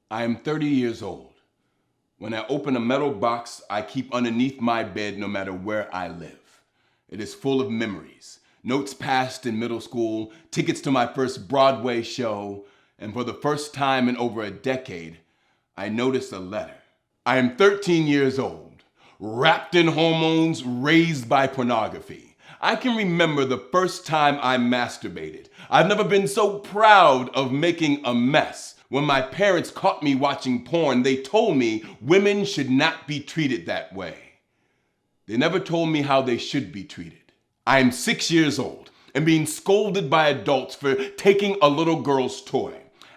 I am 30 years old. When I open a metal box I keep underneath my bed no matter where I live. It is full of memories, notes passed in middle school, tickets to my first Broadway show, and for the first time in over a decade, I noticed a letter. I am 13 years old, wrapped in hormones, raised by pornography. I can remember the first time I masturbated. I've never been so proud of making a mess. When my parents caught me watching porn, they told me women should not be treated that way. They never told me how they should be treated. I am 6 years old and being scolded by adults for taking a little girl's toy.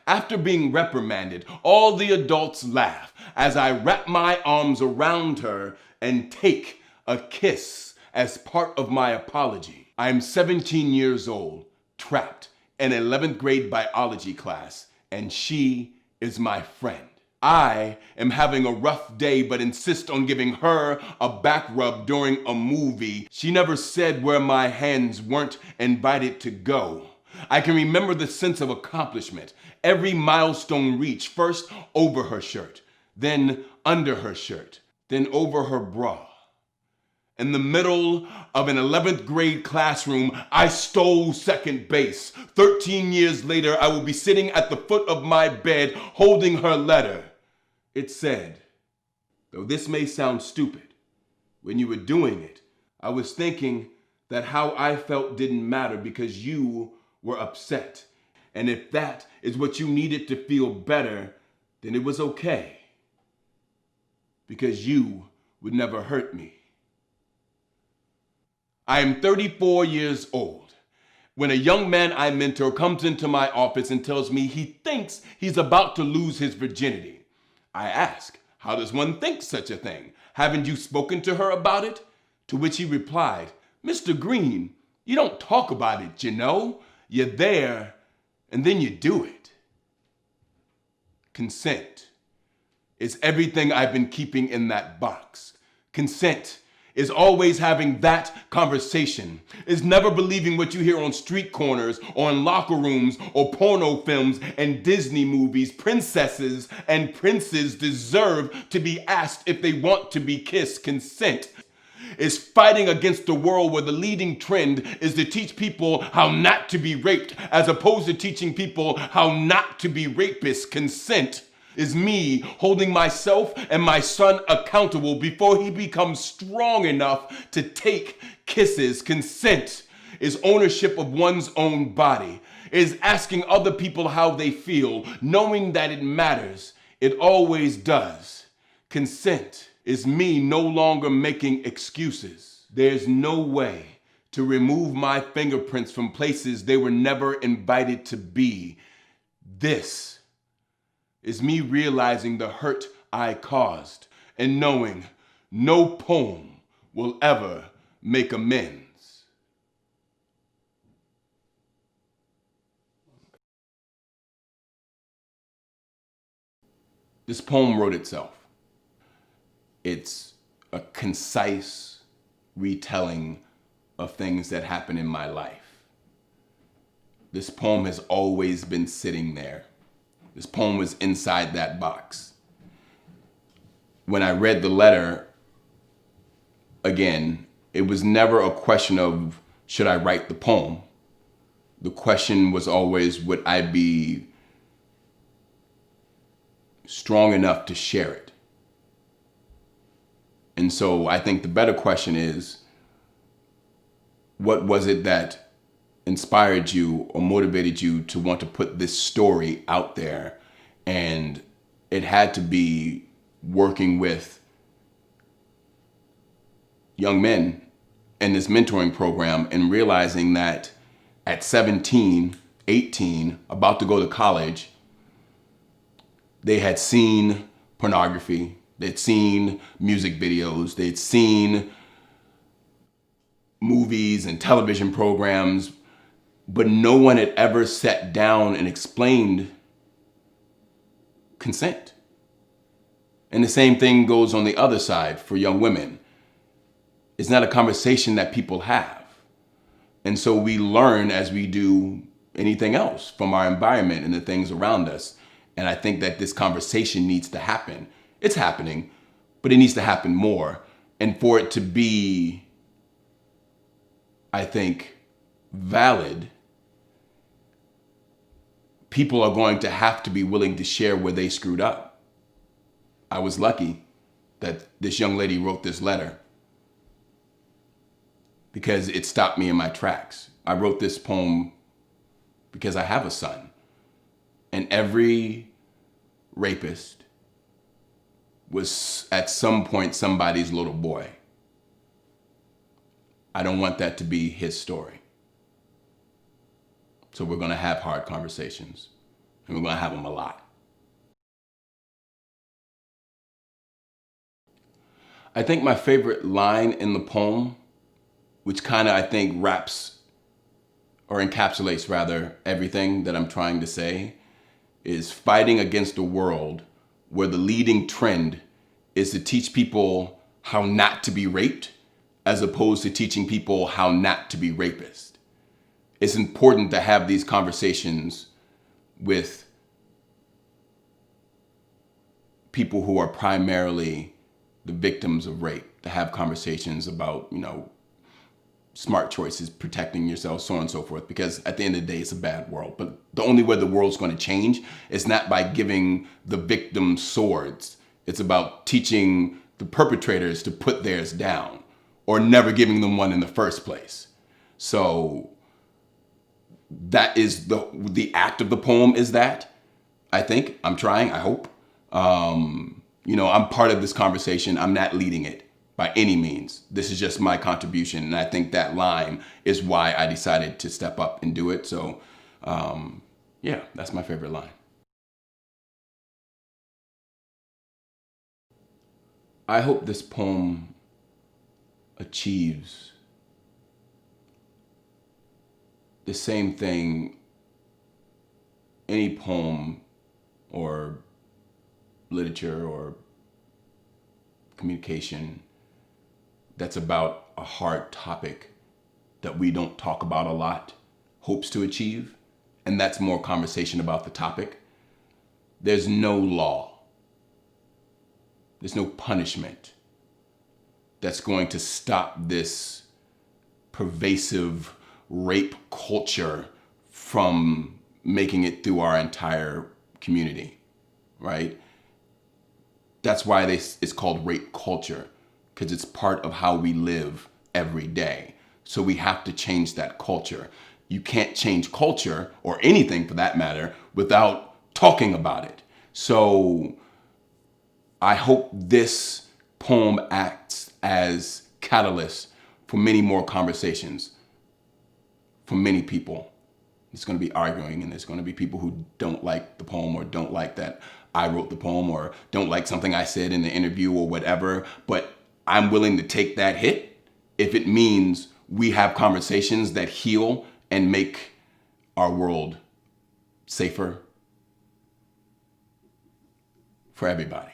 After being reprimanded, all the adults laugh as I wrap my arms around her and take a kiss as part of my apology. I am 17 years old, trapped in 11th grade biology class, and she is my friend. I am having a rough day but insist on giving her a back rub during a movie. She never said where my hands weren't invited to go. I can remember the sense of accomplishment, every milestone reached, first over her shirt, then under her shirt, then over her bra. In the middle of an 11th grade classroom, I stole second base. 13 years later, I will be sitting at the foot of my bed holding her letter. It said, though this may sound stupid, when you were doing it, I was thinking that how I felt didn't matter because you were upset. And if that is what you needed to feel better, then it was okay. Because you would never hurt me. I am 34 years old. When a young man I mentor comes into my office and tells me he thinks he's about to lose his virginity, I ask, how does one think such a thing? Haven't you spoken to her about it? To which he replied, Mr. Green, you don't talk about it, you know? You're there, and then you do it. Consent is everything I've been keeping in that box. Consent is always having that conversation, is never believing what you hear on street corners or in locker rooms or porno films and Disney movies. Princesses and princes deserve to be asked if they want to be kissed. Consent is fighting against the world where the leading trend is to teach people how not to be raped as opposed to teaching people how not to be rapists. Consent is me holding myself and my son accountable before he becomes strong enough to take kisses. Consent is ownership of one's own body, is asking other people how they feel, knowing that it matters. It always does. Consent is me no longer making excuses. There's no way to remove my fingerprints from places they were never invited to be. This is me realizing the hurt I caused and knowing no poem will ever make amends. This poem wrote itself. It's a concise retelling of things that happened in my life. This poem has always been sitting there. This poem was inside that box. When I read the letter, again, it was never a question of should I write the poem. The question was always, would I be strong enough to share it? And so I think the better question is, what was it that inspired you or motivated you to want to put this story out there? And it had to be working with young men in this mentoring program and realizing that at 17, 18, about to go to college, they had seen pornography, they'd seen music videos, they'd seen movies and television programs, but no one had ever sat down and explained consent. And the same thing goes on the other side for young women. It's not a conversation that people have. And so we learn as we do anything else from our environment and the things around us. And I think that this conversation needs to happen. It's happening, but it needs to happen more. And for it to be, I think, valid, people are going to have to be willing to share where they screwed up. I was lucky that this young lady wrote this letter because it stopped me in my tracks. I wrote this poem because I have a son, and every rapist was at some point somebody's little boy. I don't want that to be his story. So we're going to have hard conversations, and we're going to have them a lot. I think my favorite line in the poem, which kind of I think wraps or encapsulates rather everything that I'm trying to say, is fighting against a world where the leading trend is to teach people how not to be raped as opposed to teaching people how not to be rapists. It's important to have these conversations with people who are primarily the victims of rape, to have conversations about, smart choices, protecting yourself, so on and so forth, because at the end of the day, it's a bad world. But the only way the world's going to change is not by giving the victims swords. It's about teaching the perpetrators to put theirs down or never giving them one in the first place. So that is the act of the poem is that, I think. I'm trying, I hope. I'm part of this conversation. I'm not leading it by any means. This is just my contribution. And I think that line is why I decided to step up and do it. So, that's my favorite line. I hope this poem achieves the same thing any poem or literature or communication that's about a hard topic that we don't talk about a lot hopes to achieve, and that's more conversation about the topic. There's no law, there's no punishment that's going to stop this pervasive rape culture from making it through our entire community, right? That's why it's called rape culture, because it's part of how we live every day. So we have to change that culture. You can't change culture, or anything for that matter, without talking about it. So I hope this poem acts as catalyst for many more conversations for many people. It's going to be arguing, and there's going to be people who don't like the poem, or don't like that I wrote the poem, or don't like something I said in the interview or whatever. But I'm willing to take that hit if it means we have conversations that heal and make our world safer for everybody.